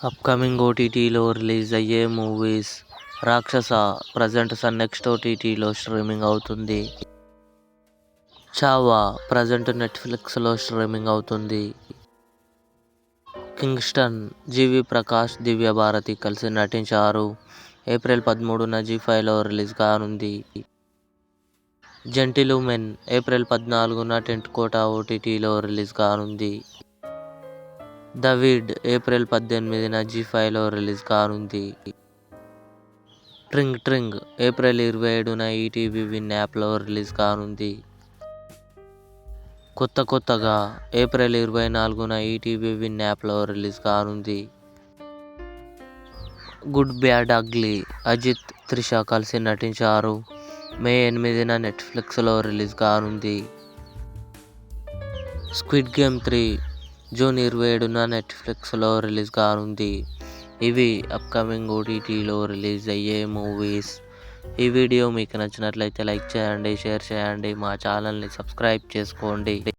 Upcoming ఓటీటీలో release అయ్యే movies. రాక్షస ప్రజెంట్ సన్ నెక్స్ట్ ఓటీటీలో స్ట్రీమింగ్ అవుతుంది. చావా ప్రజెంట్ నెట్ఫ్లిక్స్లో స్ట్రీమింగ్ అవుతుంది. కింగ్స్టన్ జీవి ప్రకాష్, దివ్య భారతి కలిసి నటించారు. ఏప్రిల్ 13న జీ5లో రిలీజ్ కానుంది. జెంటిలుమెన్ ఏప్రిల్ 14న టెంట్ కోట ఓటీటీలో రిలీజ్ కానుంది. ద వీడ్ ఏప్రిల్ 18న జీ5లో రిలీజ్ కానుంది. ట్రింగ్ ట్రింగ్ ఏప్రిల్ 27న ఈటీవీ విన్ యాప్లో రిలీజ్ కానుంది. కొత్తగా ఏప్రిల్ 24న ఈటీవీ విన్ యాప్లో రిలీజ్ కానుంది. Good bad ugly Ajith, Trisha కలిసి నటించారు. మే 8న నెట్ఫ్లిక్స్లో రిలీజ్ కానుంది. స్క్విడ్ గేమ్ 3 జూన్ 27న నెట్ఫ్లిక్స్లో రిలీజ్ కానుంది. ఇవి అప్కమింగ్ ఓటీటీలో రిలీజ్ అయ్యే మూవీస్. ఈ వీడియో మీకు నచ్చినట్లయితే లైక్ చేయండి, షేర్ చేయండి, మా ఛానల్ని సబ్స్క్రైబ్ చేసుకోండి.